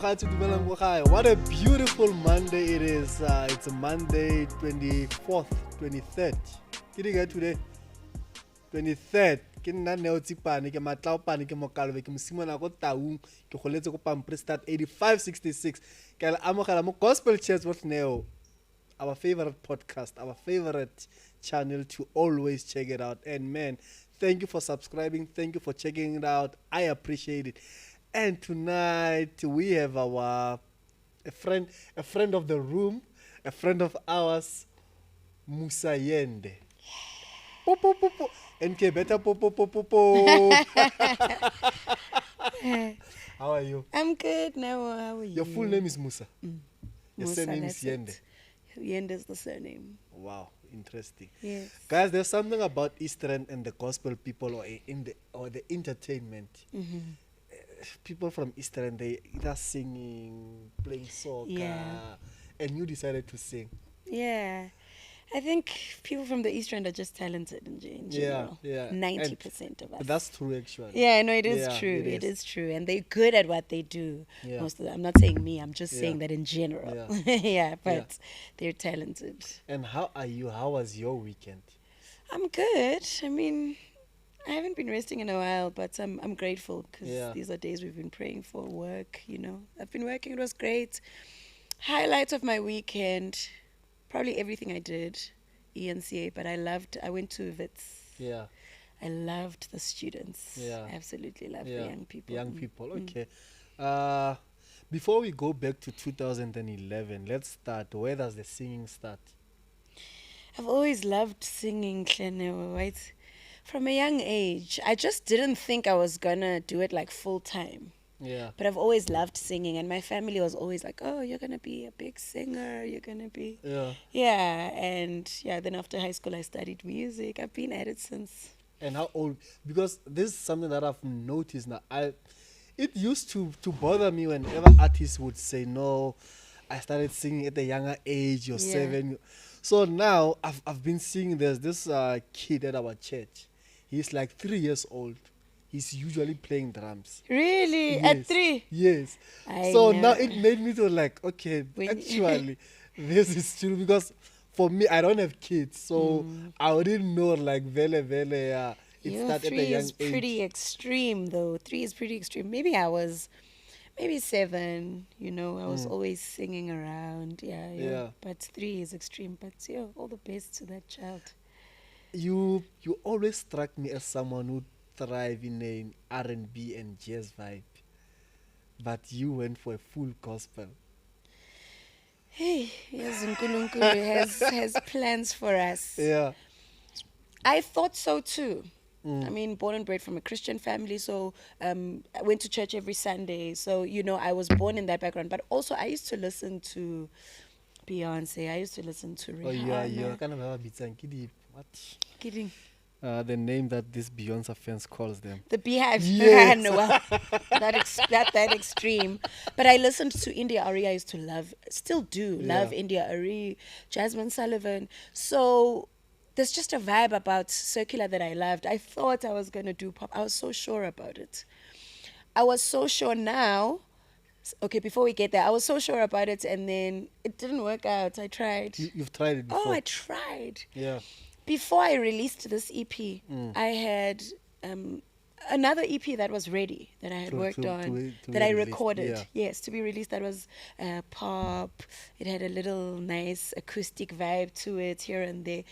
What a beautiful Monday it is. It's a Monday 24th, 23rd. Ke di ga today? 23rd. Ke nna neo tsipane ke matlaopane ke mokalobe ke mosimana go taung ke goletse go Pamprestad 8566. Ke la amogela mo Gospel Church with Neo. Our favorite podcast, our favorite channel to always check it out. And man, thank you for subscribing. Thank you for checking it out. I appreciate it. And tonight we have a friend of the room, a friend of ours, Musa Yende. Po po po po. NK better po po po po po. How are you? I'm good now. How are you? Your full name is Musa. Your Musa, surname is that's Yende. it. Yende is the surname. Wow, interesting. Yes. Guys, there's something about Eastern and the gospel people or the entertainment. People from Eastern, they either singing, playing soccer, Yeah. and you decided to sing. Yeah. I think people from the East End are just talented in general. Yeah. 90% of us. But that's true, actually. Yeah, no, it is Yeah, true. it It is true. And they're good at what they do. Yeah. Most of them. I'm not saying me, I'm just Yeah. saying that in general. Yeah. Yeah, but they're talented. And how are you? How was your weekend? I'm good. I mean, I haven't been resting in a while, but I'm grateful because Yeah. these are days we've been praying for work, you know. I've been working, it was great. Highlights of my weekend, probably everything I did, ENCA, but I went to VITS. Yeah. I loved the students. Yeah. Absolutely loved Yeah. the young people. Young people, okay. Before we go back to 2011, let's start. Where does the singing start? I've always loved singing, Klenewo, right? From a young age. I just didn't think I was gonna do it like full time. Yeah. But I've always loved singing, and my family was always like, "Oh, you're gonna be a big singer. You're gonna be." Yeah. Yeah, and yeah. Then after high school, I studied music. I've been at it since. And how old? Because this is something that I've noticed now. It used to bother me whenever artists would say, "No, I started singing at a younger age. You're 7." So now I've been seeing there's this kid at our church. He's like 3 years old. He's usually playing drums. Really, at 3? Yes. I So know. now it made me to like, okay, When- actually, this is true because for me, I don't have kids, so I wouldn't know like vele. It Yeah, started at 3 a young is age. pretty extreme, though. 3 is pretty extreme. Maybe I was, maybe 7. You know, I was always singing around. Yeah. But 3 is extreme. But yeah, all the best to that child. You always struck me as someone who thrive in an R&B and jazz vibe, but you went for a full gospel. Hey, yes, Nkulunkulu has plans for us. Yeah. I thought so too. I mean, born and bred from a Christian family, so I went to church every Sunday. So, you know, I was born in that background. But also, I used to listen to Beyonce. I used to listen to Rihanna. Oh, you're kind of a bit sanky. What? Kidding. The name that this Beyonce fans calls them. The Beehive. Yes. No, well, not that extreme. But I listened to India Arie. I used to love, still do love India Arie, Jasmine Sullivan. So there's just a vibe about Circular that I loved. I thought I was going to do pop. I was so sure about it. I was so sure now. Okay, before we get there, I was so sure about it, and then it didn't work out. I tried. You've tried it before. Oh, I tried. Yeah. Before I released this EP, I had another EP that was ready, that I had worked on, to that be I released, recorded. yeah. Yes, to be released. That was pop. It had a little nice acoustic vibe to it here and there.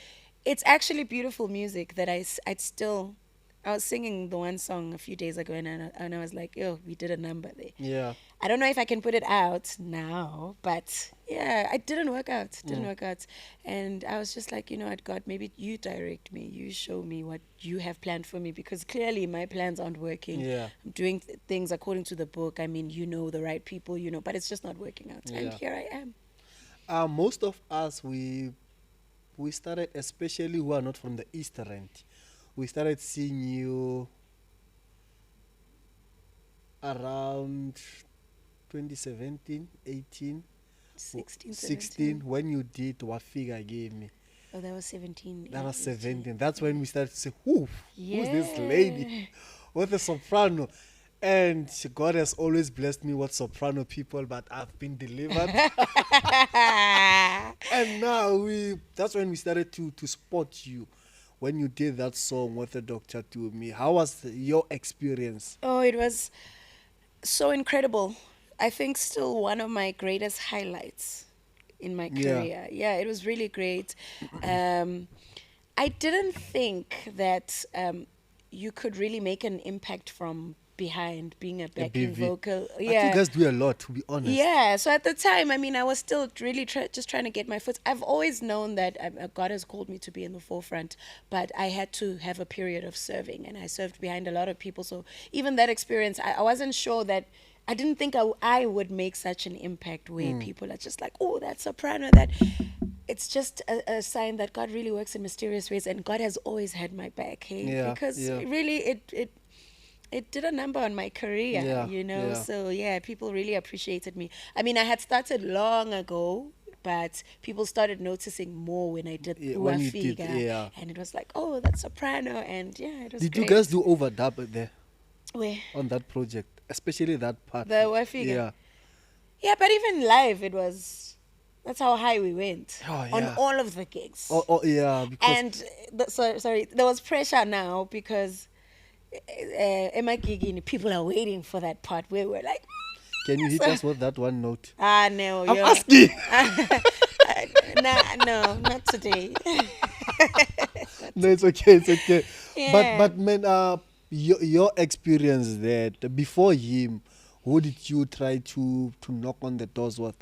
It's actually beautiful music that I was singing the one song a few days ago, and I was like, "Oh, we did a number there." Yeah. I don't know if I can put it out now, but yeah, it didn't work out. And I was just like, you know what, God, maybe you direct me. You show me what you have planned for me, because clearly my plans aren't working. Yeah. I'm doing things according to the book. I mean, you know, the right people, you know, but it's just not working out. And Yeah. here I am. Most of us, we started, especially who are not from the Eastern End, we started seeing you around 2017, 18, 16, 16, when you did Wafika gave me. Oh, that was 17. That was 18. 17. That's when we started to say, who's this lady with the soprano? And God has always blessed me with soprano people, but I've been delivered. And now that's when we started to spot you. When you did that song with the Doctor Tumi, how was your experience? Oh, it was so incredible. I think still one of my greatest highlights in my Yeah. career. Yeah, it was really great. Um, I didn't think that you could really make an impact from behind being a A backing BV. vocal. But you Yeah. guys do a lot, to be honest. Yeah, so at the time, I mean, I was still really just trying to get my foot. I've always known that God has called me to be in the forefront, but I had to have a period of serving, and I served behind a lot of people. So even that experience, I wasn't sure that. I didn't think I would make such an impact where people are just like, oh, that soprano, that it's just a sign that God really works in mysterious ways, and God has always had my back, hey, Yeah, because yeah. really it did a number on my career, Yeah, you know. yeah. So yeah, people really appreciated me. I mean, I had started long ago, but people started noticing more when I did Yeah, when you did, Uafiga, yeah. and it was like, oh, that's soprano, and yeah, it was Did you great. guys do overdub there Where on that project, especially that part? the Uafiga, Yeah. yeah, but even live, it was. That's how high we went Oh on yeah. all of the gigs. Yeah, because And sorry, there was pressure now because Emma people are waiting for that part where we're like, can you hit so, us with that one note? no, I'm you're asking. nah, no, not today. No, it's okay, it's okay. But Yeah, but man, your experience there before him, who did you try to knock on the doors with?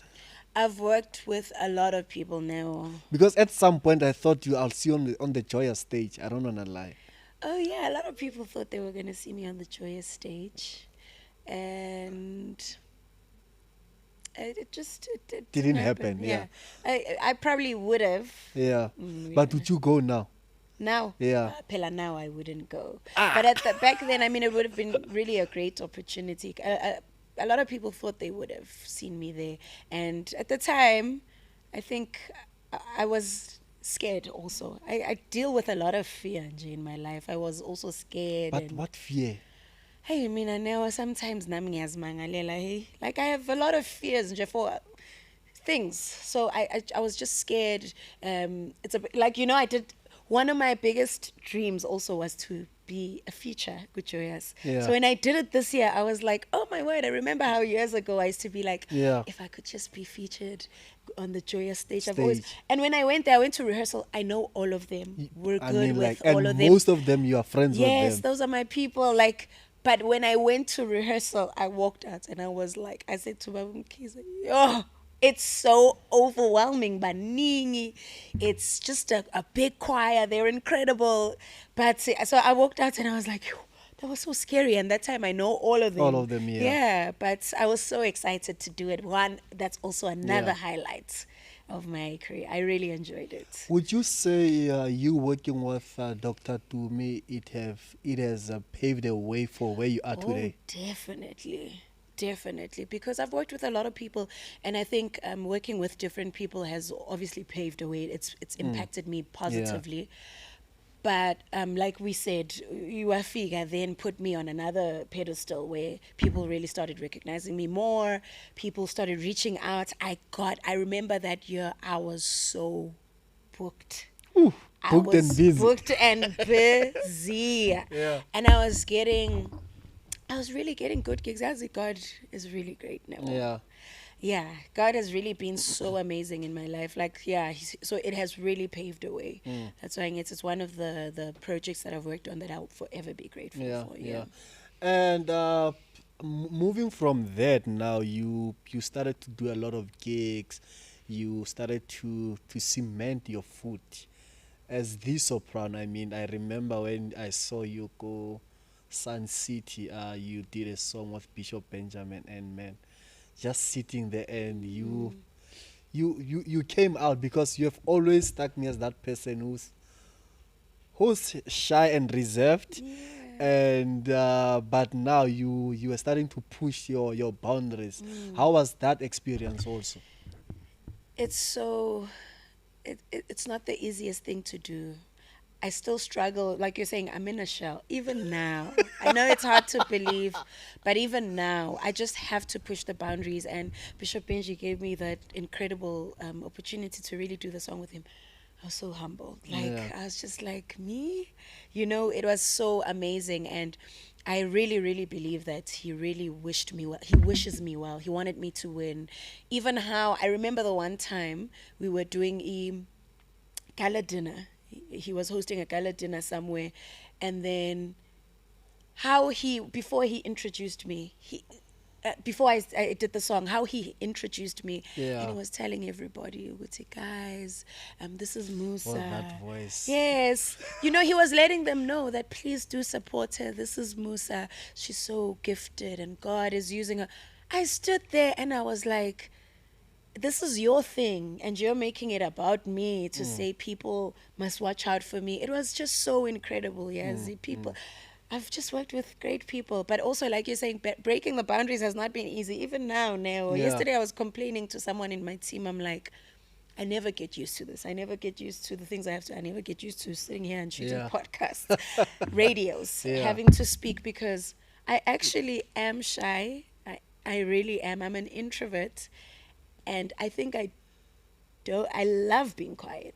I've worked with a lot of people now. Because at some point I thought I'll see on the Joya stage. I don't wanna lie. Oh yeah, a lot of people thought they were gonna see me on the Joyous stage, and it didn't Didn't happen. happen, yeah. Yeah, I probably would have. Yeah. But Yeah. would you go now? Now, Yeah. Pella, now I wouldn't go. Ah. But at the back then, I mean, it would have been really a great opportunity. A lot of people thought they would have seen me there, and at the time, I think I was scared. Also, I deal with a lot of fear Nje, in my life. I was also scared, But and what fear? hey, I mean, I know sometimes nami ngiyazimangala, hey, like I have a lot of fears nje for things. So I was just scared. It's a bit like, you know, I did one of my biggest dreams also was to be a feature Gujoyas. Yeah. So when I did it this year, I was like, oh my word, I remember how years ago I used to be like, Yeah. if I could just be featured on the Joyous stage. Stage. And when I went there, I went to rehearsal. I know all of them. We're I good mean, with like, all and of them. most of them you are friends Yes, with them. those are my people. Like, but when I went to rehearsal, I walked out and I was like, I said to my kids, oh, it's so overwhelming, baningi. It's just a big choir. They're incredible. But so I walked out and I was like, "Phew, that was so scary." And that time I know all of them. All of them, yeah. Yeah, but I was so excited to do it. One, that's also another Yeah. highlight of my career. I really enjoyed it. Would you say you working with Dr. Tumi, it has paved the way for where you are today? Definitely. Definitely. Because I've worked with a lot of people, and I think working with different people has obviously paved the way. It's impacted me positively. But like we said, Uafiga then put me on another pedestal where people really started recognizing me more. People started reaching out. I remember that year I was so booked. Ooh, I booked and was busy. booked and busy. Yeah. And I was really getting good gigs. As God is really great now. Yeah. Yeah, God has really been so amazing in my life. Like, yeah, so it has really paved the way. That's why it's one of the projects that I've worked on that I'll forever be grateful Yeah, for. yeah. And moving from that, now you started to do a lot of gigs. You started to cement your foot as the soprano. I mean, I remember when I saw you go Sun City. You did a song with Bishop Benjamin, and man, just sitting there and you came out because you have always struck me as that person who's shy and reserved, and but now you are starting to push your boundaries. How was that experience also? It's so it's not the easiest thing to do. I still struggle. Like you're saying, I'm in a shell. Even now, I know it's hard to believe, but even now, I just have to push the boundaries. And Bishop Benji gave me that incredible opportunity to really do the song with him. I was so humbled. Like, Yeah. I was just like, me? You know, it was so amazing. And I really, really believe that he really wished me well. He wishes me well. He wanted me to win. Even how, I remember the one time we were doing a gala dinner. He was hosting a gala dinner somewhere. And then how he, before he introduced me, before I did the song, how he introduced me, Yeah. and he was telling everybody, would say, guys, this is Musa. Oh, that voice. Yes, you know, he was letting them know that please do support her. This is Musa. She's so gifted, and God is using her. I stood there and I was like, this is your thing, and you're making it about me to say people must watch out for me. It was just so incredible. Yes, people. I've just worked with great people, but also, like you're saying, breaking the boundaries has not been easy. Even now. Yeah. Yesterday, I was complaining to someone in my team. I'm like, I never get used to this. I never get used to the things I have to. I never get used to sitting here and shooting Yeah. podcasts, radios, Yeah. having to speak, because I actually am shy. I really am. I'm an introvert, and I think I love being quiet.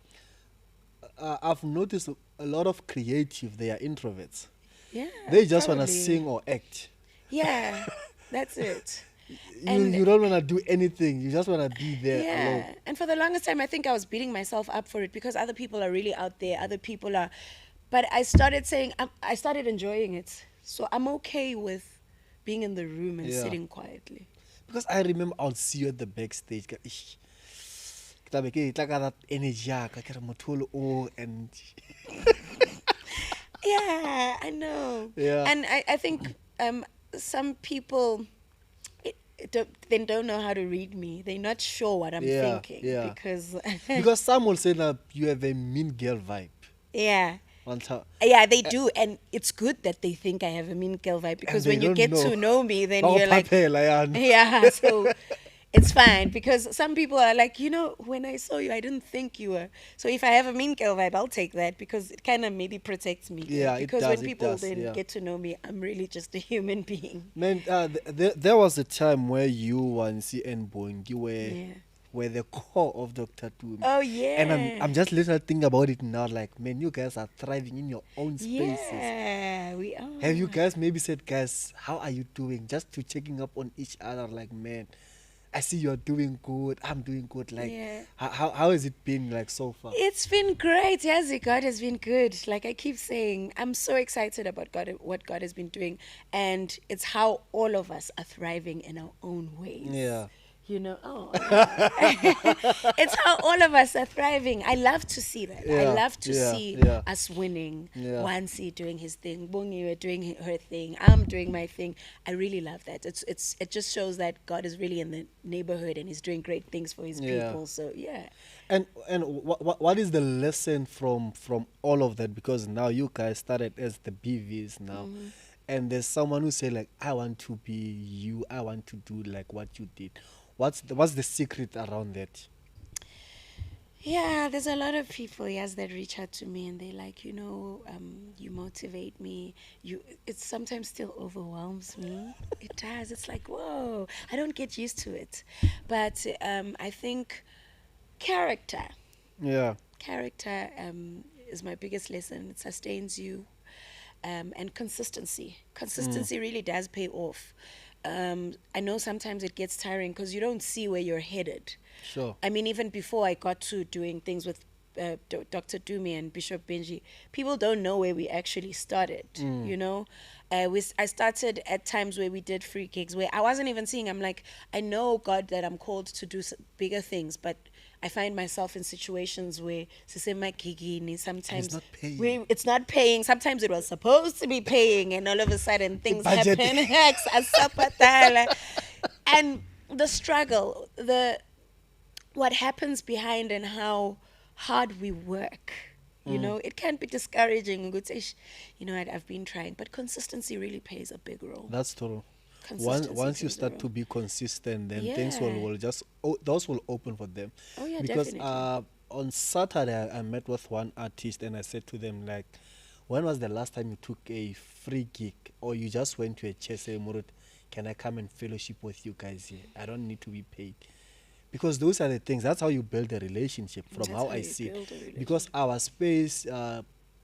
I've noticed a lot of creative, they are introverts. Yeah. They just want to probably. sing or act. Yeah, that's it. You don't want to do anything. You just want to be there alone. Yeah. And for the longest time, I think I was beating myself up for it, because other people are really out there. Other people are. But I started saying, I started enjoying it. So I'm okay with being in the room and Yeah. sitting quietly. Because I remember I'll see you at the backstage. Ish. Ke tla be ke tla ka that energy ya ka, ke re motho o le o, and Yeah, I know. Yeah. And I think some people they don't know how to read me. They're not sure what I'm Yeah, thinking. yeah. Because because some will say that you have a mean girl vibe. yeah. On top. Yeah, they do, and it's good that they think I have a mean girl vibe, because they when you don't get know. to know me, then Bao you're like, phaphela yana. yeah, so it's fine, because some people are like, you know, when I saw you, I didn't think you were. So if I have a mean girl vibe, I'll take that, because it kind of maybe protects me. Yeah, it because does, when it people does, then yeah. get to know me, I'm really just a human being. Man, there was a time where you and Bongi Yeah. were the core of Dr. Tumi. Oh yeah. And I'm just literally thinking about it now, like, man, you guys are thriving in your own spaces. Yeah, we are. Have you guys maybe said, guys, how are you doing? Just to checking up on each other, like, man, I see you're doing good, I'm doing good. Like, Yeah. how has it been, like, so far? It's been great. Yes, God has been good. Like I keep saying, I'm so excited about what God has been doing. And it's how all of us are thriving in our own ways. Yeah. You know, it's how all of us are thriving. I love to see that. I Yeah, love to yeah, see yeah. us winning. Yeah. Wansi doing his thing, Bungi doing her thing, I'm doing my thing. I really love that. It just shows that God is really in the neighborhood and he's doing great things for his Yeah. people. So yeah. And what is the lesson from all of that? Because now you guys started as the BVs now, and there's someone who say like, I want to be you, I want to do like what you did. What's the secret around that? Yeah, there's a lot of people, yes, that reach out to me and they like, you know, you motivate me. It sometimes still overwhelms me. It does. It's like, whoa, I don't get used to it. But I think character Yeah. is my biggest lesson. It sustains you. And consistency. Consistency really does pay off. I know sometimes it gets tiring because you don't see where you're headed. Sure. I mean, even before I got to doing things with Dr. Tumi and Bishop Benji, people don't know where we actually started, you know? I started at times where we did free gigs, where I wasn't even seeing, I'm like, I know, God, that I'm called to do bigger things, but I find myself in situations where sometimes not paying. it's not paying. Sometimes it was supposed to be paying, and all of a sudden things budget. happen. And the struggle, what happens behind and how hard we work. You know, it can be discouraging. Good say, you know, I've been trying, but consistency really plays a big role. That's true. Consistency Once you plays a start role. to be consistent, then things Yeah. will just those will open for them. Oh, yeah, because definitely. on Saturday, I met with one artist and I said to them, like, when was the last time you took a free gig or you just went to a church, say, Murut, can I come and fellowship with you guys here? I don't need to be paid. Because those are the things, that's how you build a relationship from That's how how I you see build a it. Because relationship. our space,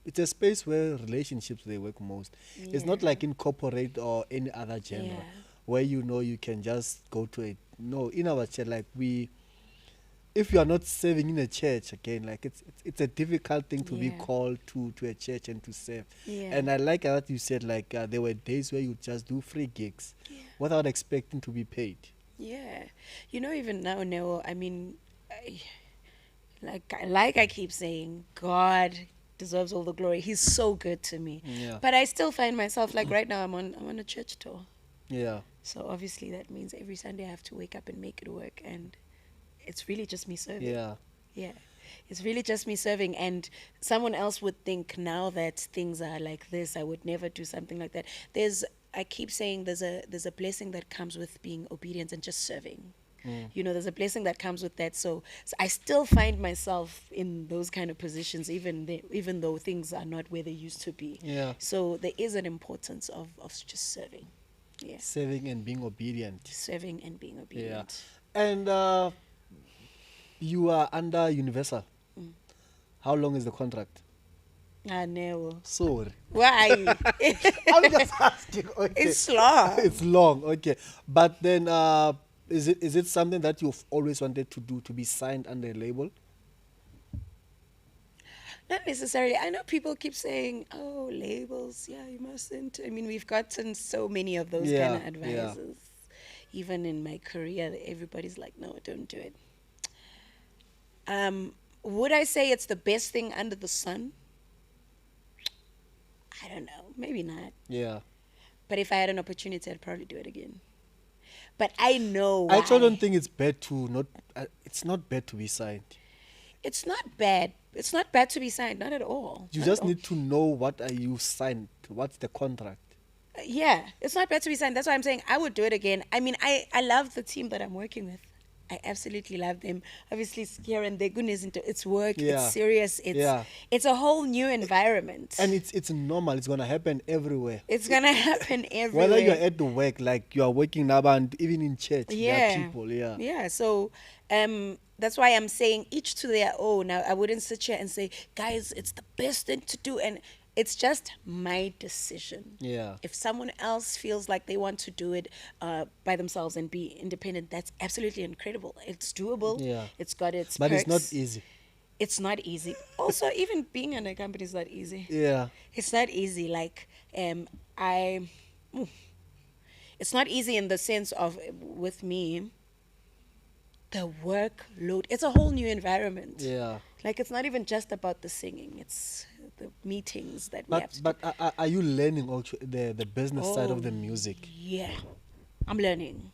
it's a space where relationships, they work most. It's not Yeah. like in corporate or any other genre Yeah. where you know you can just go to it. No, in our church, like if you are not serving in a church again, like it's a difficult thing to be Yeah. called to a church and to serve. Yeah. And I like that you said, like, there were days where you just do free gigs Yeah. without expecting to be paid. Yeah. You know, even now, Neo, I mean, like I keep saying, God deserves all the glory. He's so good to me. Yeah. But I still find myself like right now I'm on a church tour. Yeah. So obviously that means every Sunday I have to wake up and make it work, and it's really just me serving. Yeah. Yeah. It's really just me serving, and someone else would think now that things are like this, I would never do something like that. I keep saying there's a blessing that comes with being obedient and just serving. You know, there's a blessing that comes with that. So I still find myself in those kind of positions, even though things are not where they used to be. Yeah. So there is an importance of just serving. Yeah. Serving and being obedient. Serving and being Yeah. obedient. And you are under Universal. How long is the contract? I know. Sorry. Why? I'm just asking. Okay. It's long. It's long. Okay. But then, is it something that you've always wanted to do, to be signed under a label? Not necessarily. I know people keep saying, "Oh, labels. Yeah, you mustn't." I mean, we've gotten so many of those Yeah, kind of yeah. advices. Even in my career, everybody's like, "No, don't do it." Would I say it's the best thing under the sun? I don't know. Maybe not. Yeah. But if I had an opportunity, I'd probably do it again. But I know I actually why. don't think it's bad to not. It's not bad to be signed. It's not bad. It's not bad to be signed. Not at all. You Not just at all. need to know what are you signed. What's the contract? Yeah, it's not bad to be signed. That's why I'm saying I would do it again. I mean, I love the team that I'm working with. I absolutely love them. Obviously, here and there, goodness, it's work. Yeah. It's serious. Yeah. It's a whole new environment. And it's normal. It's gonna happen everywhere. It's gonna happen everywhere. Whether you're at the work, like you are working now, and even in church, there Yeah. are people. Yeah. Yeah. So that's why I'm saying each to their own. Now, I wouldn't sit here and say, guys, it's the best thing to do. And it's just my decision. Yeah. If someone else feels like they want to do it by themselves and be independent, that's absolutely incredible. It's doable. Yeah. It's got its But perks. it's not easy. It's not easy. Also, even being in a company is not easy. Yeah. It's not easy. Like, it's not easy in the sense of, with me, the workload. It's a whole new environment. Yeah. Like, it's not even just about the singing. It's the meetings that we have to But are you learning also the business side Oh, of the music? Yeah, I'm learning.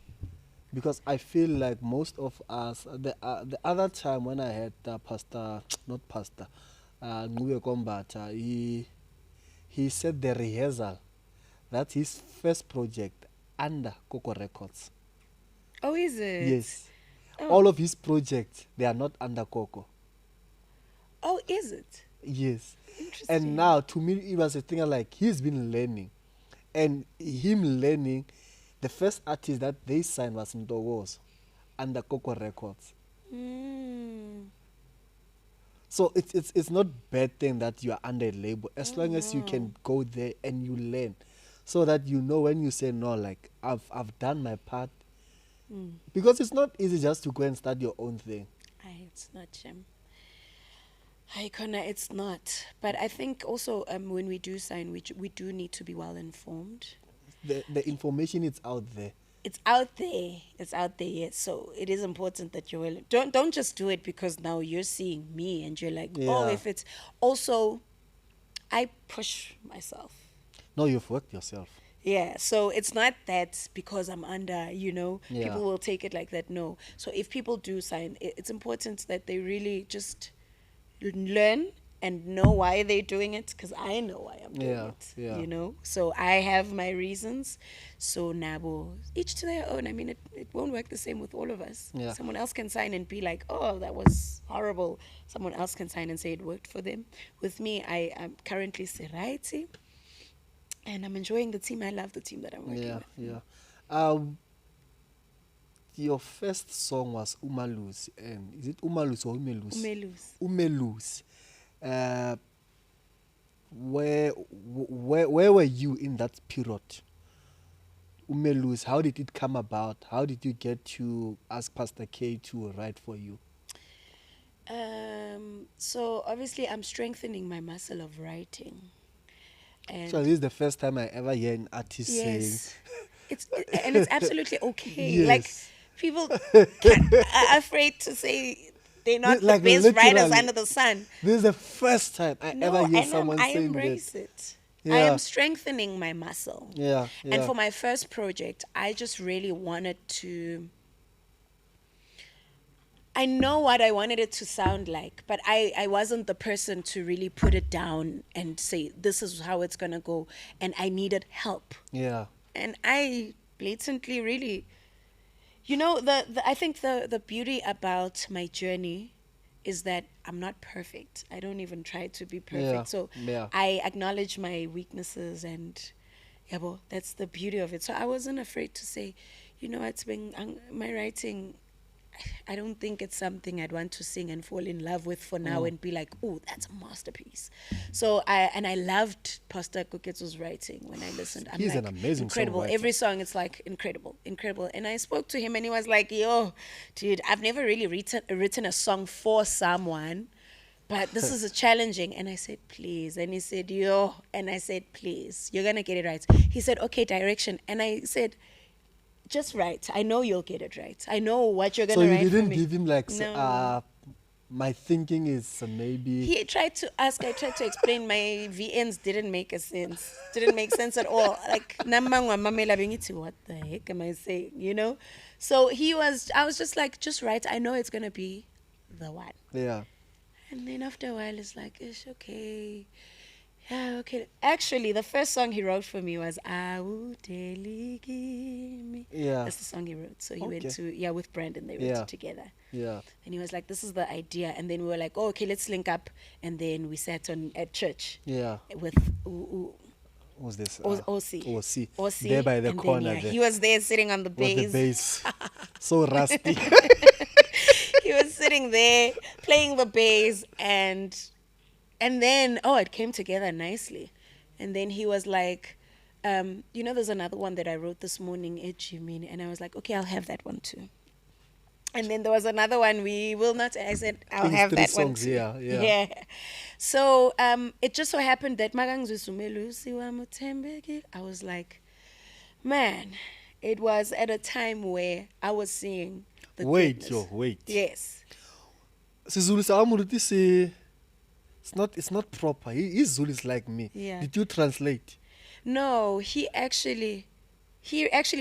Because I feel like most of us, the other time when I had not pastor, Ngube Kombata, he said the rehearsal, that's his first project under Coco Records. Oh, is it? Yes. Oh. All of his projects, they are not under Coco. Oh, is it? Yes. Interesting. And now, to me, it was a thing like he's been learning. And him learning, the first artist that they signed was Ndogos under Coco Records. Mm. So it's not bad thing that you are under a label, as long as you can go there and you learn, so that you know when you say no, like I've done my part. Because it's not easy just to go and start your own thing. It's not, Jim. Hi, Connor, it's not. But I think also when we do sign, we do need to be well informed. The information is out there. It's out there. It's out there. Yes. So it is important that you're well. Don't just do it because now you're seeing me and you're like, oh, Yeah. if it's also, I push myself. No, you've worked yourself. Yeah, so it's not that because I'm under, Yeah. people will take it like that. No. So if people do sign, it's important that they really just learn and know why they're doing it, because I know why I'm doing Yeah, it. yeah. You know, so I have my reasons. So nabo, each to their own. I mean, it won't work the same with all of us. Yeah. Someone else can sign and be like, oh, that was horrible. Someone else can sign and say it worked for them. With me, I am currently Seraiti, and I'm enjoying the team. I love the team that I'm working Yeah, with. yeah. Um, your first song was Umalus, and is it Umalus or Umelus? Umelus. Umelus. Uh, where were you in that period? Umelus, how did it come about? How did you get to ask Pastor K to write for you? So obviously I'm strengthening my muscle of writing. And So this is the first time I ever hear an artist yes, and it's absolutely okay. saying, Like yes. people are afraid to say they're not Like the best writers literally, under the sun. this is the first time I ever No, hear and someone I saying embrace that. it. I Yeah, am strengthening my muscle. yeah, And yeah. for my first project, I just really wanted to. I know what I wanted it to sound like, but I wasn't the person to really put it down and say, this is how it's going to go. And I needed help. Yeah, And I blatantly really, you know, I think the beauty about my journey is that I'm not perfect. I don't even try to be perfect. yeah, So yeah. I acknowledge my weaknesses, and yeah, well, that's the beauty of it. So I wasn't afraid to say, you know, it's been my writing. I don't think it's something I'd want to sing and fall in love with for now and be like, oh, that's a masterpiece. So I loved Pastor Koketso's writing when I listened. I'm He's like, an amazing incredible. songwriter. Every song, it's like incredible, incredible. And I spoke to him and he was like, yo, dude, I've never really written a song for someone, but this is a challenging. And I said, please. And he said, yo. And I said, please, you're going to get it right. He said, okay, direction. And I said, just write. I know you'll get it right. I know what you're So gonna you write for didn't me. give him like, No. my thinking is maybe. He tried to ask. I tried to explain. My VNs didn't make a sense. Didn't make sense at all. Like namangwa mamela bengithi, what the heck am I saying? You know. So he was. I was just like, just write. I know it's gonna be the one. Yeah. And then after a while, it's like, it's okay. Yeah, okay. Actually, the first song he wrote for me was Awudeligimi. Yeah. That's the song he wrote. So he Okay. went to, with Brandon, they went Yeah. together. Yeah. And he was like, this is the idea. And then we were like, oh, okay, let's link up. And then we sat at church Yeah. with What's this? OC. OC. OC. There by the And then, corner. yeah, there. he was there sitting on the Was the bass. bass. So rusty. He was sitting there playing the bass, and then it came together nicely. And then he was like, there's another one that I wrote this morning, Ejimini, and I was like, okay, I'll have that one too. And then there was another one, we will not. I said, I'll Things, have 3 that one songs, too. yeah. So it just so happened that I was like, man, it was at a time where I was seeing the goodness. Wait. Yes. Sizulu Samuruti say it's not proper. His Zulu is like me. Yeah. Did you translate? No, he actually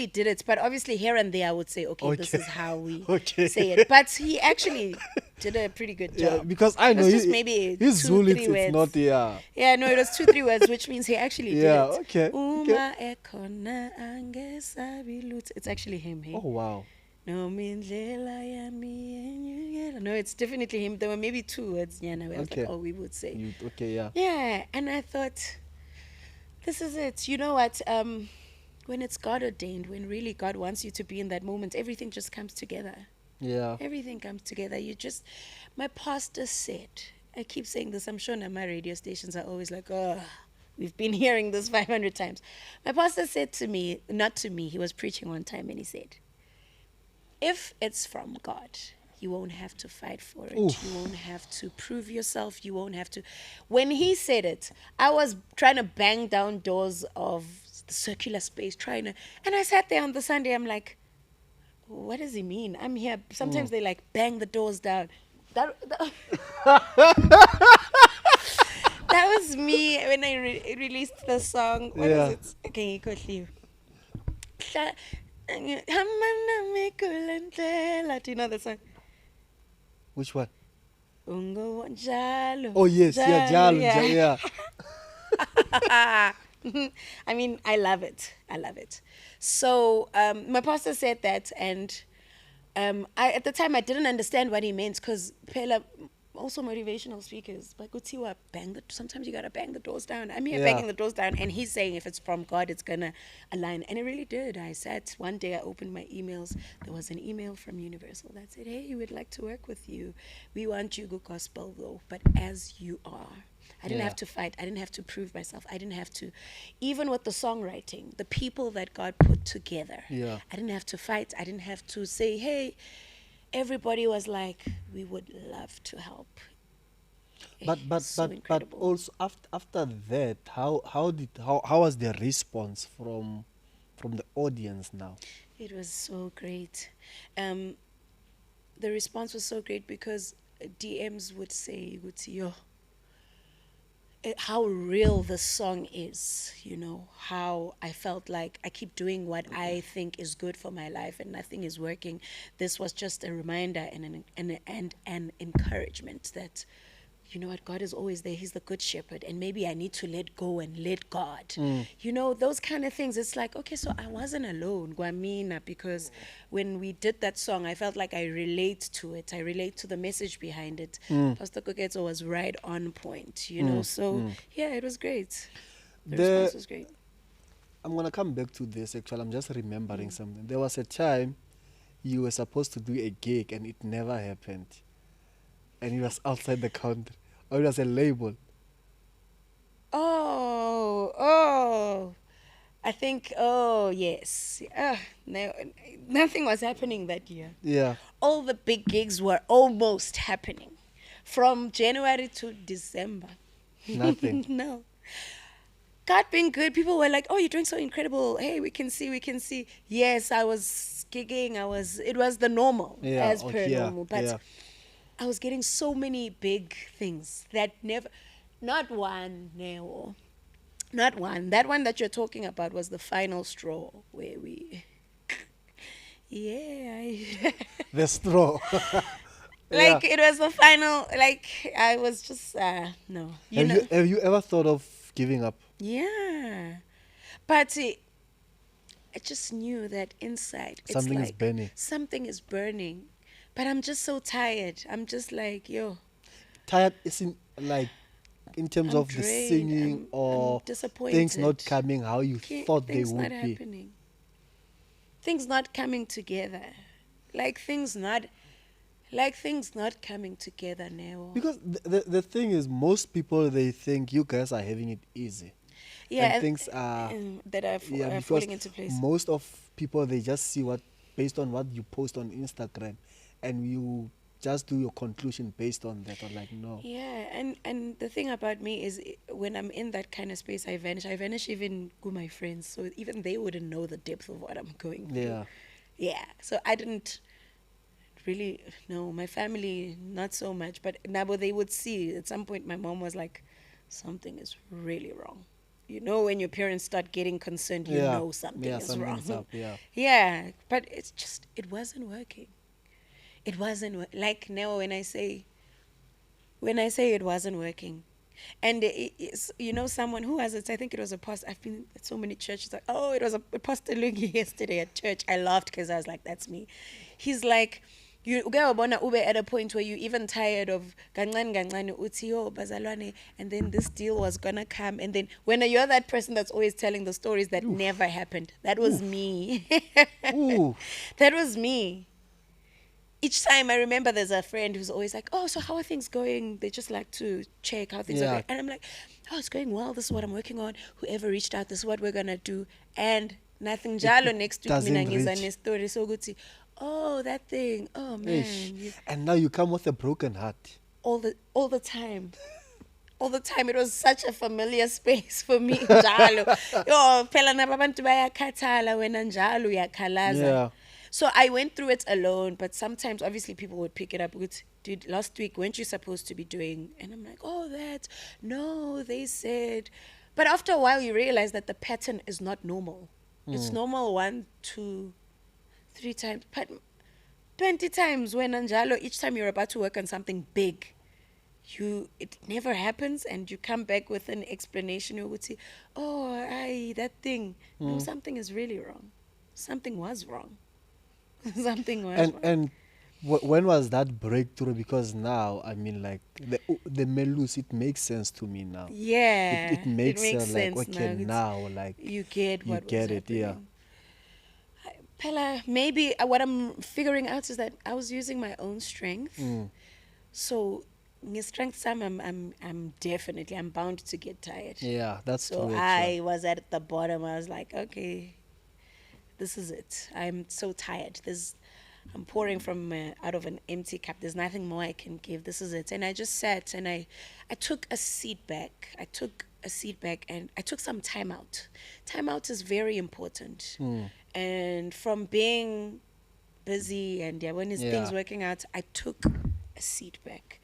did it, but obviously here and there I would say, okay, this Okay. is how we Okay. say it. But he actually did a pretty good job. Yeah, because I know It was just maybe his 2, Zulu 3 it's words. not yeah. Yeah, no, it was 2, 3 words, which means he actually did Yeah, it. okay. Uma ekhona angesabi lutho. It's actually him. Hey? Oh wow. No, mindlela yami enyukela. No, it's definitely him. There were maybe 2 words, Nyana, where I was Okay. like, oh, we would say. Okay, yeah. Yeah, and I thought, this is it. You know what? When it's God ordained, when really God wants you to be in that moment, everything just comes together. Yeah. Everything comes together. My pastor said, I keep saying this, I'm sure now my radio stations are always like, oh, we've been hearing this 500 times. My pastor said to me, not to me, he was preaching one time and he said, if it's from God, you won't have to fight for it. Oof. You won't have to prove yourself. You won't have to. When he said it, I was trying to bang down doors of the circular space, and I sat there on the Sunday, I'm like, what does he mean? I'm here. Sometimes they like bang the doors down. That was me when I released the song. What is it? Okay, you could leave. Do you know the song? Which one? Ungo njalo. Oh yes, yeah, Njalo, Jal, yeah. I mean, I love it. I love it. So my pastor said that, and at the time I didn't understand what he meant, because also motivational speakers, but sometimes you gotta bang the doors down. I'm here Yeah. banging the doors down, and he's saying if it's from God, it's gonna align, and it really did. I sat one day, I opened my emails. There was an email from Universal that said, "Hey, we'd like to work with you. We want you go gospel though, but as you are." I didn't Yeah. have to fight. I didn't have to prove myself. I didn't have to, even with the songwriting, the people that God put together. Yeah. I didn't have to fight. I didn't have to say, hey, everybody was like, we would love to help. So But incredible. also after that, how was the response from the audience now? It was so great. The response was so great because DMs would say, yo, how real the song is, how I felt like I keep doing what I think is good for my life and nothing is working. This was just a reminder and an encouragement that, you know what, God is always there. He's the good shepherd, and maybe I need to let go and let God. Those kind of things. It's like, okay, so I wasn't alone, Guamina, because when we did that song, I felt like I relate to it. I relate to the message behind it. Pastor Koketo was right on point, so yeah, it was great. The response was great. I'm gonna come back to this. Actually, I'm just remembering something. There was a time you were supposed to do a gig and it never happened, and it was outside the country, or it was a label. Oh, I think, yes. No, nothing was happening that year. Yeah. All the big gigs were almost happening from January to December. Nothing. No. God being good, people were like, oh, you're doing so incredible. Hey, we can see. Yes, I was gigging. It was the normal, Yeah, as oh, per yeah, normal. But yeah. I was getting so many big things that never, not one, no. Not one. That one that you're talking about was the final straw where we, yeah. The straw. Like, Yeah. it was the final, like, I was just, no. Have you ever thought of giving up? Yeah. But I just knew that inside, it's Something is like burning. something is burning. But I'm just so tired. I'm just like, yo, Tired isn't like in terms I'm of the drained. singing I'm or disappointed. things not coming how you thought they Things would not be. happening. Things not coming together. Like things not coming together now. Because the thing is, most people, they think you guys are having it easy. Yeah, And things are, that are because falling into place. most of people, they just see based on what you post on Instagram, and you just do your conclusion based on that, or like, no. Yeah, and the thing about me is when I'm in that kind of space, I vanish. I vanish even with my friends, so even they wouldn't know the depth of what I'm going through. Yeah. Yeah, so I didn't really know. My family, not so much, but Nabo, they would see. At some point, my mom was like, something is really wrong. When your parents start getting concerned, Yeah. something Yeah, is something's wrong. up, yeah. Yeah, but it wasn't working. It wasn't like now when I say it wasn't working. And someone who has it, I think it was a pastor. I've been at so many churches. Like, oh, it was a pastor Lungi yesterday at church. I laughed because I was like, that's me. He's like, you go ube at a point where you even tired of gancane uthi yo bazalwane, and then this deal was gonna come, and then when you're that person that's always telling the stories that never happened, that was me. Ooh. That was me. Each time I remember there's a friend who's always like, oh, so how are things going? They just like to check how things are Yeah. going. And I'm like, oh, it's going well. This is what I'm working on. Whoever reached out, this is what we're going to do. And nothing jalo next week. doesn't Mina ngiza reach. nestori so good. Oh, that thing. Oh, man. Eish. And now you come with a broken heart. All the time. All the time. It was such a familiar space for me. Njalo. Yo, phela nabantu bayakhathala wena njalo uyakhalaza. Yeah. So I went through it alone, but sometimes obviously people would pick it up with, dude, last week weren't you supposed to be doing? And I'm like, oh, that. No, they said. But after a while you realize that the pattern is not normal. It's normal 1, 2, 3 times. But 20 times when Anjalo, each time you're about to work on something big, it never happens, and you come back with an explanation. You would say, oh, that thing. No, something is really wrong. Something was wrong. Something was wrong. And when was that breakthrough? Because now, I mean, like the melus, it makes sense to me now. Yeah, It makes like sense okay, now, like you get you what get was it, yeah. happening. Pella, maybe what I'm figuring out is that I was using my own strength. So, strength time, I'm definitely, I'm bound to get tired. Yeah, that's So true. I was at the bottom. I was like, okay, this is it. I'm so tired. I'm pouring from out of an empty cup. There's nothing more I can give. This is it. And I just sat and I took a seat back. And I took some time out. Time out is very important. And from being busy and when his things working out, I took a seat back.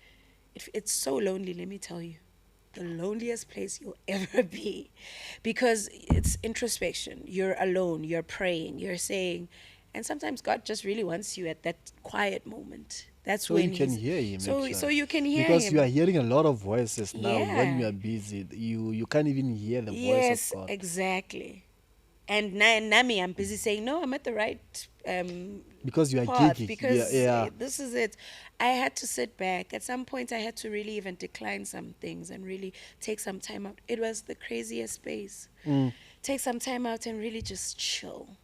It's so lonely, let me tell you. The loneliest place you'll ever be, because it's introspection. You're alone, you're praying, you're saying, and sometimes God just really wants you at that quiet moment. That's so when you can hear him. So you can hear because him. you are hearing a lot of voices now. When you Yeah. are busy, you can't even hear the voice Yes, of God. exactly. And Nami, I'm busy saying, no, I'm at the right Because you are path, gigging. because Yeah. this is it. I had to sit back. At some point, I had to really even decline some things and really take some time out. It was the craziest space. Take some time out and really just chill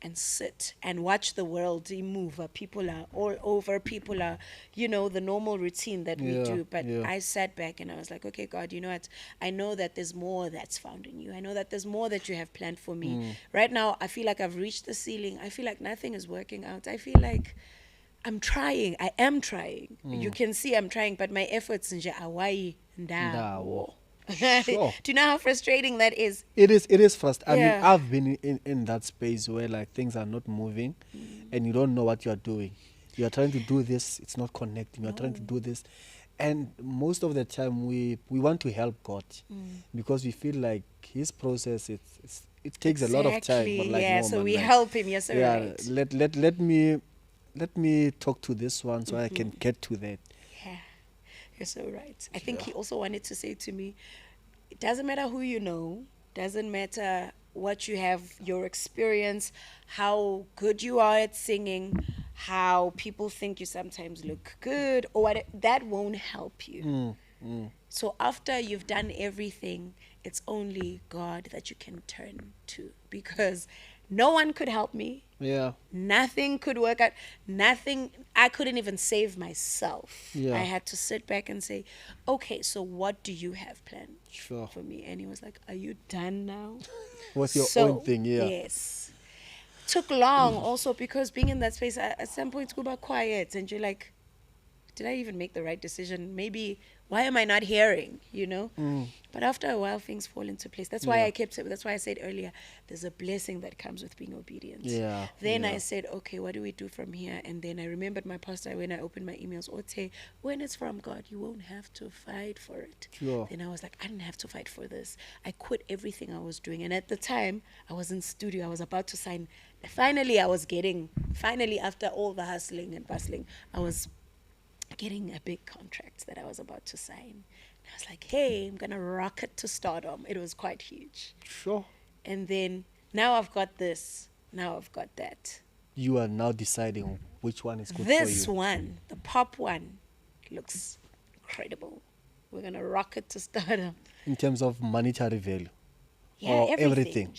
and sit and watch the world move. People are all over. People are, the normal routine that we do. But I sat back and I was like, okay, God, you know what? I know that there's more that's found in you. I know that there's more that you have planned for me. Right now, I feel like I've reached the ceiling. I feel like nothing is working out. I feel like I'm trying. I am trying. You can see I'm trying, but my efforts in Hawaii, Ndawo. do Sure. you know how frustrating that is? It is frustrating. I mean, Yeah. I've been in that space where like things are not moving and you don't know what you are doing. You are trying to do this, it's not connecting. You are trying to do this. And most of the time we want to help God because we feel like his process it takes a lot of time. But like, yeah, no, so man, we like, help him. Yes, sir, yeah, right. let me talk to this one so I can get to that. Yeah, you're so right. I think he also wanted to say to me, it doesn't matter who you know, doesn't matter what you have, your experience, how good you are at singing, how people think you sometimes look good, or what, that won't help you. So after you've done everything, it's only God that you can turn to, because no one could help me. Yeah. Nothing could work out. Nothing. I couldn't even save myself. Yeah. I had to sit back and say, okay, so what do you have planned Sure. for me? And he was like, are you done now? What's your So, own thing? Yeah. Yes. Took long also, because being in that space, at some point, go back quiet and you're like, did I even make the right decision? Maybe, why am I not hearing, But after a while, things fall into place. That's why that's why I said earlier, there's a blessing that comes with being obedient. Yeah. Then I said, okay, what do we do from here? And then I remembered my pastor when I opened my emails, Ote, when it's from God, you won't have to fight for it. Sure. Then I was like, I didn't have to fight for this. I quit everything I was doing. And at the time, I was in studio. I was about to sign. Finally, after all the hustling and bustling, I was getting a big contract that I was about to sign. And I was like, hey, I'm going to rocket to stardom. It was quite huge. Sure. And then now I've got this. Now I've got that. You are now deciding which one is good for you. This one, the pop one, looks incredible. We're going to rocket to stardom. In terms of monetary value. Yeah, or everything. everything.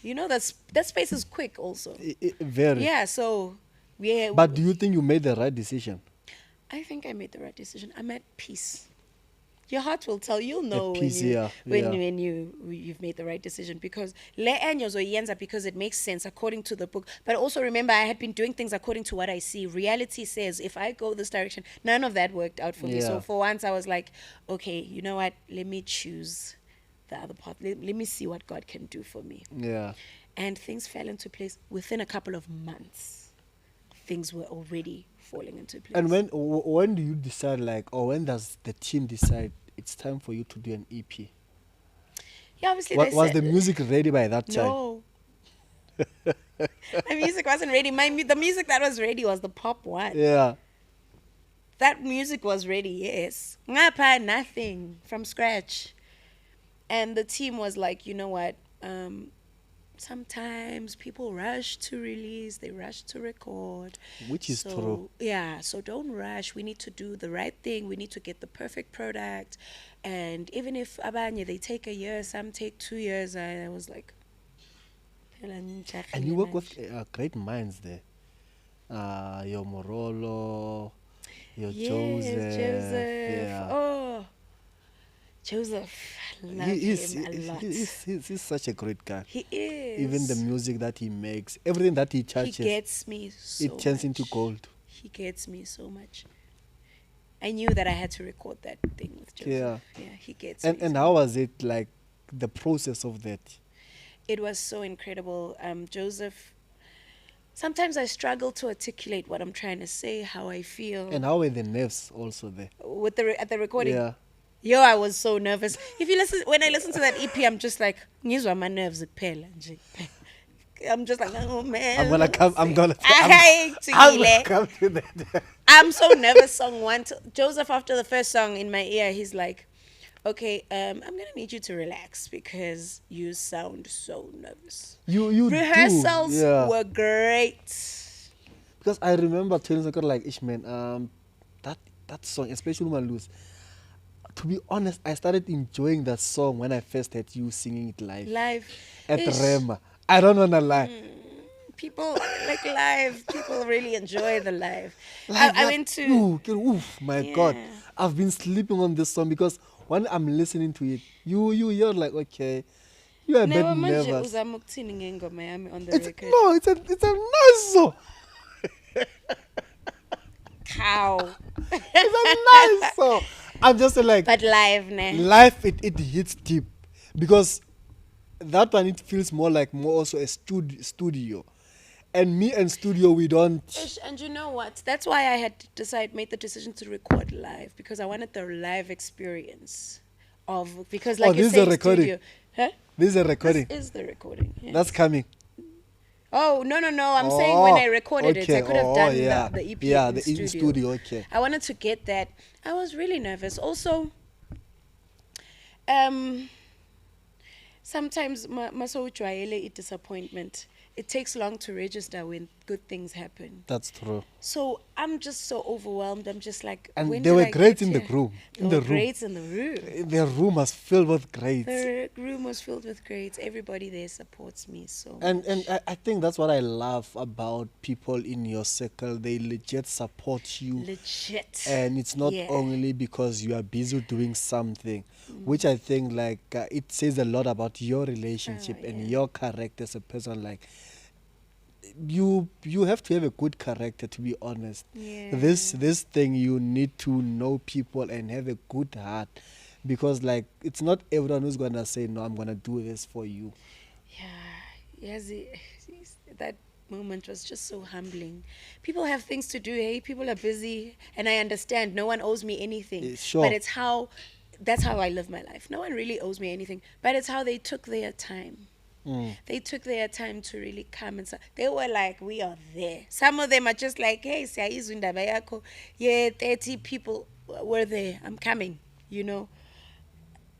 Yeah. That space is quick also. Very. Yeah, so yeah. But do you think you made the right decision? I think I made the right decision. I'm at peace. Your heart will tell. You'll know peace, when you've made the right decision, because because it makes sense according to the book. But also remember, I had been doing things according to what I see. Reality says if I go this direction, none of that worked out for me. So for once, I was like, okay, you know what? Let me choose the other path. Let me see what God can do for me. Yeah. And things fell into place within a couple of months. Things were already falling into place. And when do you decide, or when does the team decide it's time for you to do an EP? Yeah, obviously. Was the music ready by that time? No. The music wasn't ready. The music that was ready was the pop one. Yeah. that music was ready, yes. Ngapha, nothing from scratch. And the team was like, you know what? Sometimes people rush to release, they rush to record. Which is true. So, yeah, so don't rush. We need to do the right thing. We need to get the perfect product. And even if abanye, they take a year, some take 2 years, I was like, And you work with great minds there. Your Morolo, your yes, Joseph. Yeah. Oh, Joseph. I love him a lot. He's such a great guy. He is. Even the music that he makes, everything that he He touches, gets me so it turns much. into gold. He gets me so much. I knew that I had to record that thing with Joseph. Yeah. Yeah, he gets And me. and so how was it like the process of that? It was so incredible. Joseph, sometimes I struggle to articulate what I'm trying to say, how I feel. And how were the nerves also there? With at the recording. Yeah. Yo, I was so nervous. If you listen, when I listen to that EP, I'm just like, ngizwa my nerves kuphela nje. I'm just like, oh man. I'm gonna come to that. I'm so nervous. Song one, Joseph. After the first song in my ear, he's like, "Okay, I'm gonna need you to relax because you sound so nervous." You Rehearsals do. Yeah. were great. Because I remember telling Sakura like, Ishman, that song, especially Malus. To be honest, I started enjoying that song when I first heard you singing it live at Ish. Rema. I don't wanna lie. People like live. People really enjoy the live. Like I that, went to. my God, Yeah. I've been sleeping on this song because when I'm listening to it, you're like, okay, you're a bit Never manje nervous. uzama ukuthini ngengoma yami on the It's record. no, it's a nice song. Cow. It's a nice song. I'm just like, But live, ne? life it hits deep because that one it feels more also a studio, and me and studio we don't. Ish, and you know what? That's why I had made the decision to record live because I wanted the live experience because like you this is say, a recording. studio. Huh? This is a recording. This is the recording. Yes. That's coming. Oh no! I'm saying when I recorded it, I could have done yeah. the EP Yeah, in in studio. Okay. I wanted to get that. I was really nervous. Also, sometimes my disappointment. It takes long to register when good things happen. That's true. So I'm just so overwhelmed. I'm just like, And when they did were I great get in the here? room. There were greats in the room. The room was filled with greats. The room was filled with greats. Everybody there supports me so And much. I think that's what I love about people in your circle. They legit support you. Legit. And it's not Yeah. only because you are busy doing something, which I think it says a lot about your relationship and your character as a person. Like you have to have a good character, to be honest. Yeah. This thing, you need to know people and have a good heart, because like it's not everyone who's gonna say no, I'm gonna do this for you. Yeah. Yes, that moment was just so humbling. People have things to do. Hey, people are busy, and I understand. No one owes me anything. Sure. But that's how I live my life. No one really owes me anything. But it's how they took their time. They took their time to really come and they were like, we are there. Some of them are just like, hey, yeah, 30 people were there. I'm coming, you know.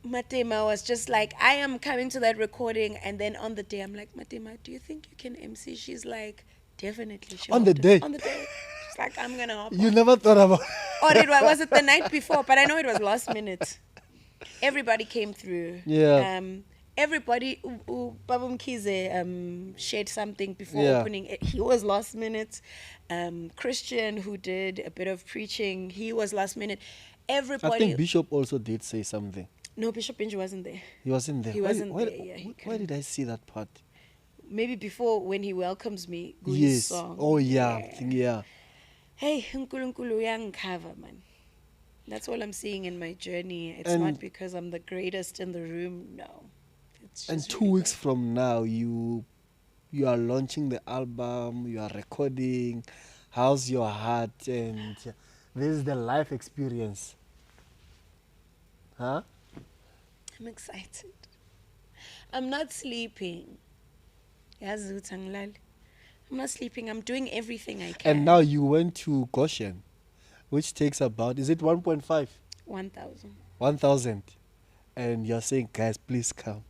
Matema was just like, I am coming to that recording. And then on the day, I'm like, Matema, do you think you can MC? She's like, definitely. On the day? On the day. She's like, I'm going to hop You on. never thought about Or was it the night before? But I know it was last minute. Everybody came through. Yeah. Everybody, Babum Kize shared something before Yeah. opening it. He was last minute. Christian, who did a bit of preaching, he was last minute. Everybody. I think Bishop also did say something. No, Bishop Benji wasn't there. He wasn't there. He wasn't there. Yeah, Why did I see that part? Maybe before when he welcomes me. Gui's Yes. song. Oh yeah. Yeah. Hey, Nkulunkulu yangikhava, man. That's all I'm seeing in my journey. It's And- not because I'm the greatest in the room. No. It's And just 2 really weeks from now, you are launching the album. You are recording. How's your heart? And this is the life experience. Huh? I'm excited. I'm not sleeping. Yazi ukuthi angilali. I'm not sleeping. I'm doing everything I can. And now you went to Goshen. which takes about, is it 1.5? 1,000. 1,000. And you're saying, guys, please come.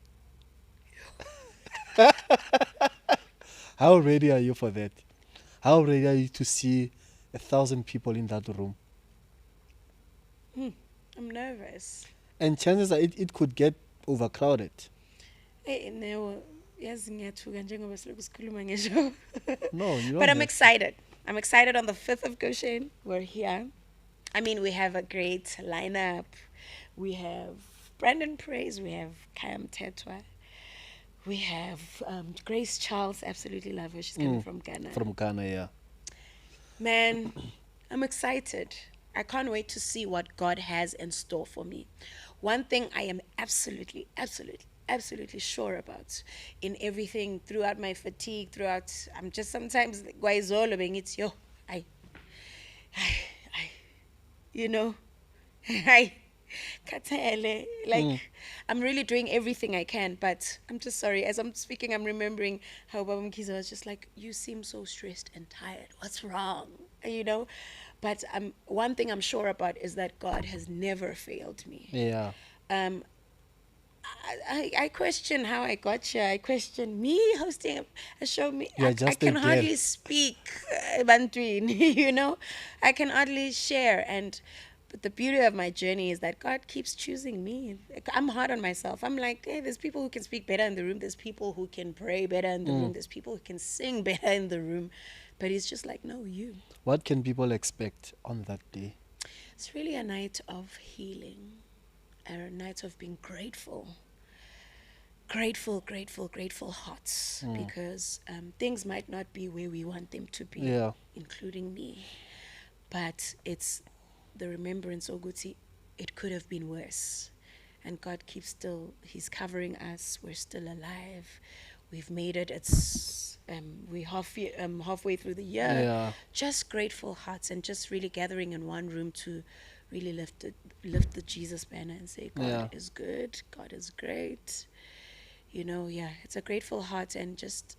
How ready are you for that? How ready are you to see 1,000 people in that room? I'm nervous. And chances are it could get overcrowded. No, yazi ngiyathuka njengoba silokhu sikhuluma ngeshow. No, you don't But I'm have- excited. I'm excited on the 5th of Goshen. We're here. I mean, we have a great lineup. We have Brandon Praise. We have Kayam Tetwa. We have Grace Charles. Absolutely love her. She's coming from Ghana. From Ghana, yeah. Man, I'm excited. I can't wait to see what God has in store for me. One thing I am absolutely sure about in everything, throughout my fatigue, I'm just sometimes guayzolo being it's yo, I, you know, I, katele, like I'm really doing everything I can, but I'm just sorry. As I'm speaking, I'm remembering how Baba Mkiza was just like, you seem so stressed and tired. What's wrong? You know? But one thing I'm sure about is that God has never failed me. Yeah. I question how I got here. I question me hosting a show. I can girl. hardly speak Bantuin, you know? I can hardly share. But the beauty of my journey is that God keeps choosing me. I'm hard on myself. I'm like, hey, there's people who can speak better in the room. There's people who can pray better in the room. There's people who can sing better in the room. But he's just like, no, you. What can people expect on that day? It's really a night of healing, a night of being grateful. Grateful hearts. Because things might not be where we want them to be, including me. But it's the remembrance, Oguti, it could have been worse. And God keeps still, he's covering us. We're still alive. We've made it. We're halfway through the year. Yeah. Just grateful hearts and just really gathering in one room to really lift the Jesus banner and say, God is good. God is great. You know, it's a grateful heart. And just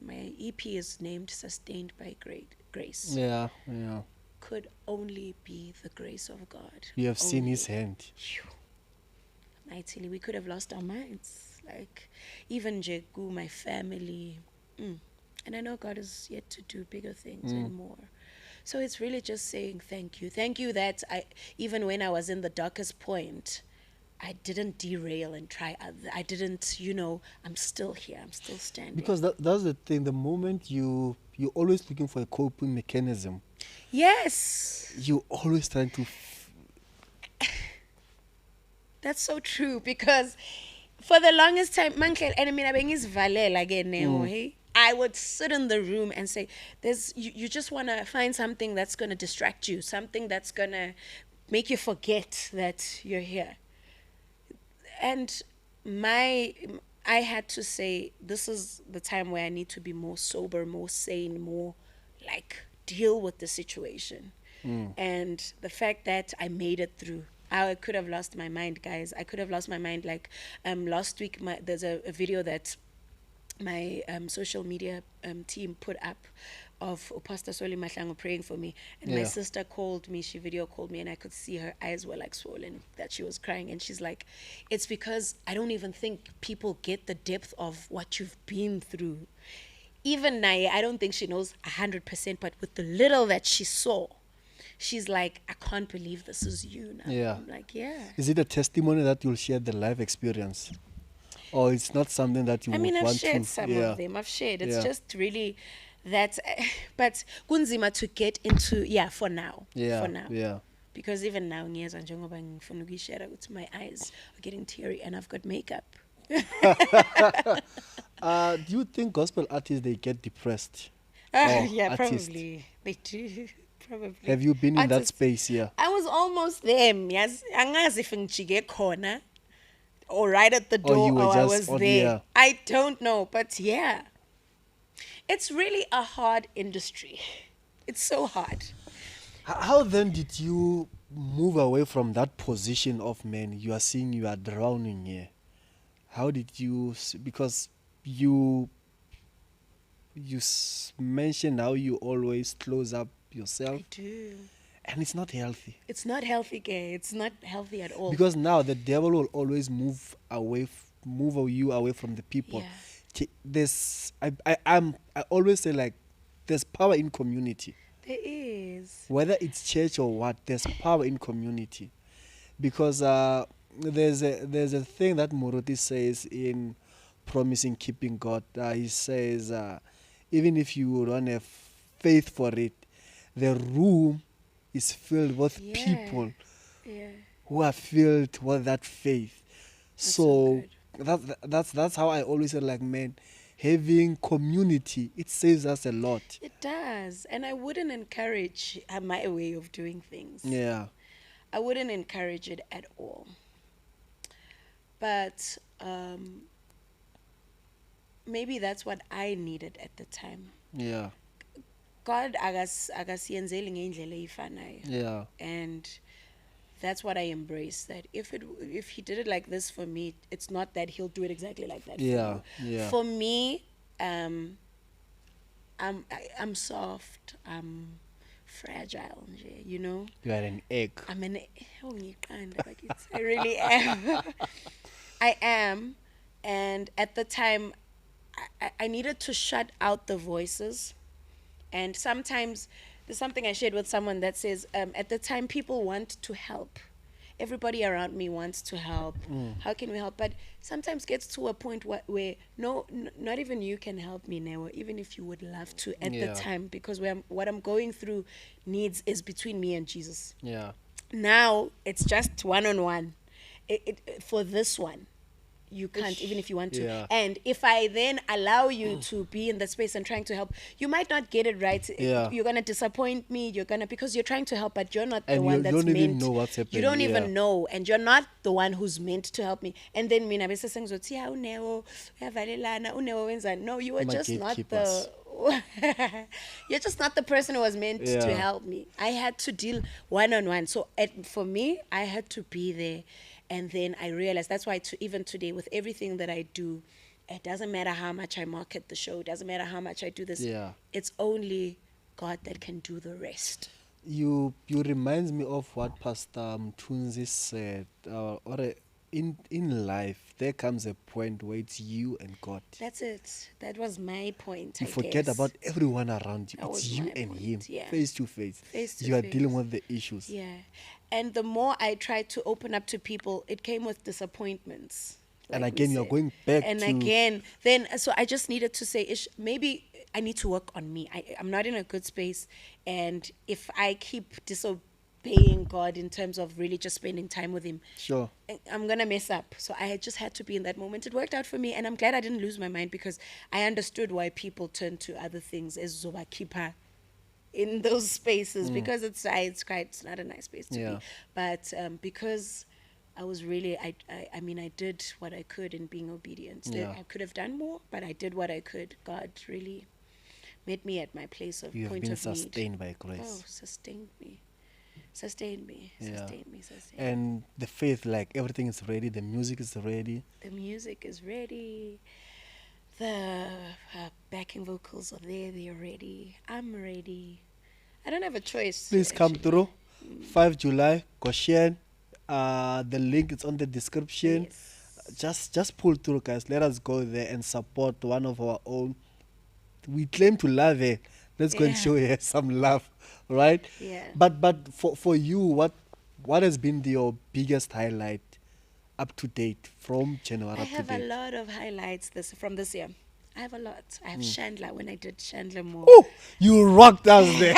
my EP is named Sustained by Great Grace. Yeah. Could only be the grace of God. You have seen his hand. Mightily, we could have lost our minds. Like, even Jegu, my family. And I know God is yet to do bigger things and more. So it's really just saying thank you. Thank you that even when I was in the darkest point, I didn't derail and try. I didn't, I'm still here. I'm still standing. Because that's the thing. The moment you're always looking for a coping mechanism. Yes. You're always trying to... That's so true, because for the longest time, I would sit in the room and say, you just want to find something that's going to distract you, something that's going to make you forget that you're here. And I had to say, this is the time where I need to be more sober, more sane, more like deal with the situation. And the fact that I made it through. I could have lost my mind, guys. I could have lost my mind. Like last week, there's a video that my social media team put up of Pastor Soli Mahlango praying for me. And my sister called me, she video called me, and I could see her eyes were like swollen, that she was crying. And she's like, it's because I don't even think people get the depth of what you've been through. Even Naye, I don't think she knows 100%, but with the little that she saw, she's like, I can't believe this is you now. Yeah. I'm like, yeah. Is it a testimony that you'll share the life experience? Or it's not something that you I mean, would I've want shared to... some of them. I've shared. It's just really that... But kunzima to get into... For now. Yeah, For now. yeah. Because even now, my eyes are getting teary and I've got makeup. Do you think gospel artists, they get depressed? Yeah, artists? probably. They do. Probably. Have you been in that Artists- space? Yeah. I was almost there. Yes, angazi if ngijike khona or right at the door, you were or I just was on there. here. I don't know, but yeah, it's really a hard industry. It's so hard. How then did you move away from that position of, man, you are seeing you are drowning here? How did you... Because you mentioned how you always close up yourself. I do. And it's not healthy. It's not healthy, gay. It's not healthy at all. Because now the devil will always move you away from the people. Yeah. I always say, like, there's power in community. There is. Whether it's church or what, there's power in community. Because there's a thing that Muruti says in Promising Keeping God. He says, even if you don't have faith for it, the room is filled with people who are filled with that faith. So that's how I always say, like, man, having community, it saves us a lot. It does. And I wouldn't encourage my way of doing things. Yeah. I wouldn't encourage it at all. But maybe that's what I needed at the time. Yeah. God akasiyenzeli ngendlela eyifanayo. Yeah. And that's what I embrace, that if he did it like this for me, it's not that he'll do it exactly like that. Yeah. For you. Yeah. For me, I'm soft, I'm fragile, you know. You are an egg. I'm an I really am. I am. And at the time, I needed to shut out the voices. And sometimes there's something I shared with someone that says, at the time, people want to help. Everybody around me wants to help. How can we help? But sometimes gets to a point where not even you can help me now, even if you would love to at the time, because what I'm going through is between me and Jesus. Yeah. Now it's just one-on-one. For this one, you can't, even if you want to. Yeah. And if I then allow you to be in the space and trying to help, you might not get it right. Yeah. You're gonna disappoint me. Because you're trying to help, but you're not And the one that's meant. You don't even know what's happening. You don't even know, and you're not the one who's meant to help me. And then mina bese sengizothi ya uNeo uyavalelana uNeo wenza. No, you were just not the. You're just not the person who was meant to help me. I had to deal one-on-one. So for me, I had to be there. And then I realized that's why even today, with everything that I do, it doesn't matter how much I market the show. It doesn't matter how much I do this. Yeah. It's only God that can do the rest. You reminds me of what Pastor Mtunzi said. In life, there comes a point where it's you and God. That's it. That was my point. You forget about everyone around you. It's you and Him, face to face. You are dealing with the issues. Yeah. And the more I tried to open up to people, it came with disappointments. And again, you're going back and to... again, so I just needed to say, maybe I need to work on me. I'm not in a good space. And if I keep disobeying God in terms of really just spending time with Him, sure, I'm going to mess up. So I just had to be in that moment. It worked out for me. And I'm glad I didn't lose my mind, because I understood why people turn to other things as Zoba Kipa in those spaces, because it's not a nice space to be. But because I was really, I mean, I did what I could in being obedient. I could have done more, but I did what I could. God really met me at my place of point of need. You have been sustained by grace. Oh, sustained me. Sustained me. And the faith, like, everything is ready. The music is ready. The music is ready. The backing vocals are there. They're ready. I'm ready. I don't have a choice. Please come through. 5 July, Goshen. The link is on the description. Yes. Just pull through, guys. Let us go there and support one of our own. We claim to love her. Let's go and show her some love, right? Yeah. But for you, what has been your biggest highlight up to date from January up to date? I have a lot of highlights from this year. I have a lot. I have Chandler, when I did Chandler more. Oh, you rocked us there.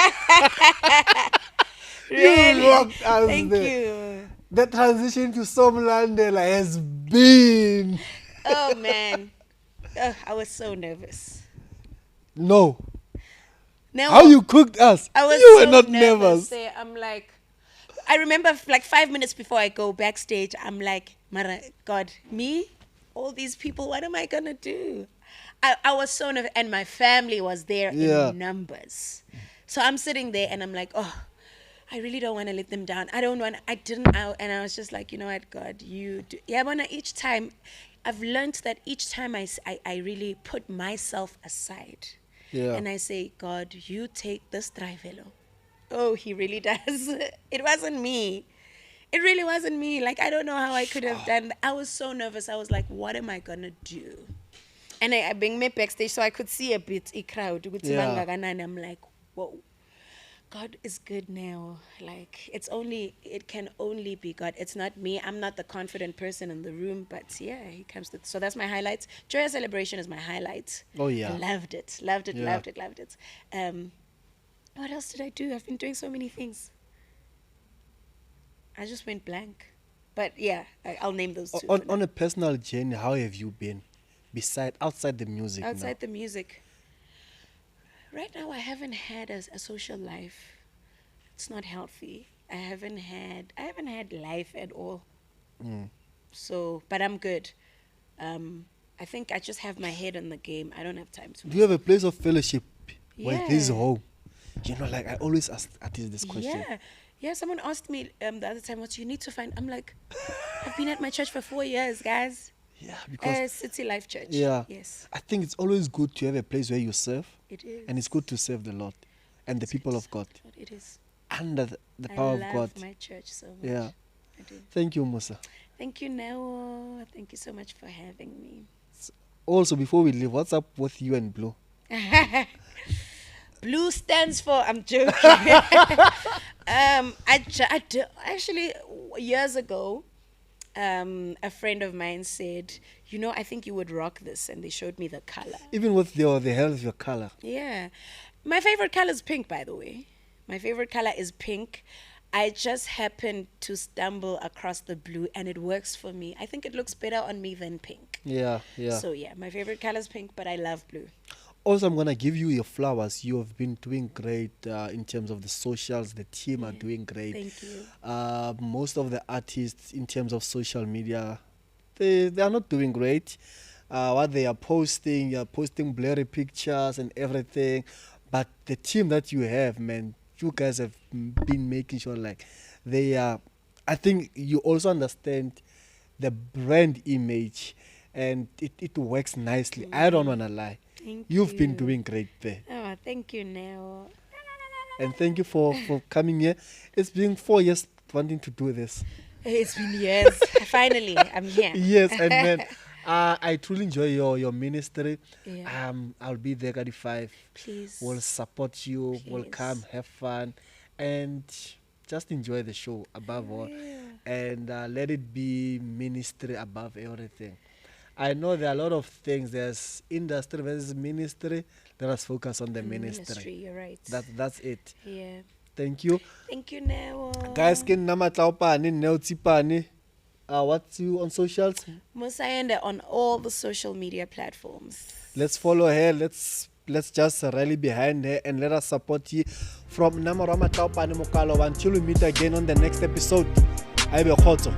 Really? You rocked us Thank there. you. The transition to Somlandela has been... Oh, man. I was so nervous. No. How you cooked us? You were not nervous. There. I'm like, I remember like 5 minutes before I go backstage, I'm like, Mara, God, me? All these people, what am I going to do? I was so nervous, and my family was there in numbers. So I'm sitting there and I'm like, oh, I really don't want to let them down. And I was just like, you know what, God, you do. Yeah, but each time, I've learned that each time I really put myself aside. Yeah. And I say, God, you take this drivelo. Oh, he really does. It wasn't me. It really wasn't me. Like, I don't know how I could have done that. I was so nervous. I was like, what am I going to do? And I bring me backstage so I could see a bit a crowd. Yeah. And I'm like, whoa. God is good now. Like, it can only be God. It's not me. I'm not the confident person in the room, but yeah, he comes to. So that's my highlights. Joyous Celebration is my highlight. Oh, yeah. I loved it. Loved it. Yeah. Loved it. Loved it. What else did I do? I've been doing so many things. I just went blank. But yeah, I'll name those two. On a personal journey, how have you been? Outside the music Outside the music. Right now, I haven't had a social life. It's not healthy. I haven't had life at all. So, but I'm good. I think I just have my head in the game. I don't have time to. Do you have a place of fellowship where this is Yeah. home? You know, like I always ask artists this question. Yeah. Someone asked me the other time, what you need to find. I'm like, I've been at my church for 4 years, guys. Yeah, because City Life Church. yeah, Yes, I think it's always good to have a place where you serve, it is. and it's good to serve the Lord and the people of God It is. under the I power love of God. my church so much. Yeah. I do. Thank you, Musa. Thank you, Neo. Thank you so much for having me. Also, before we leave, what's up with you and Blue? Blue stands for. I'm joking. Actually, years ago, a friend of mine said, I think you would rock this, and they showed me the color. Even with the hell of your color. Yeah, my favorite color is pink. By the way, my favorite color is pink. I just happened to stumble across the blue, and it works for me. I think it looks better on me than pink. Yeah. So yeah, my favorite color is pink, but I love blue. Also, I'm gonna give you your flowers. You have been doing great in terms of the socials. The team are doing great. Thank you. Most of the artists, in terms of social media, they are not doing great. What they are posting blurry pictures and everything. But the team that you have, man, you guys have been making sure like they are. I think you also understand the brand image, and it works nicely. I don't wanna lie. You've been doing great there. Oh, thank you, Neo. And thank you for coming here. It's been 4 years wanting to do this. It's been years. Finally, I'm here. Yes, and man, I truly enjoy your ministry. Yeah. I'll be there at 5. Please. We'll support you. We'll Please. come, have fun, and just enjoy the show above all. Yeah. And let it be ministry above everything. I know there are a lot of things. There's industry versus ministry. Let us focus on the ministry. You're right. That's it. Yeah. Thank you. Thank you, Neo. Guys, can namatlaupani neotsipani. What's you on socials? Musa Yende on all the social media platforms. Let's follow her. Let's just rally behind her and let us support you from Namarama Taupani Mokalo until we meet again on the next episode. I be Khoto.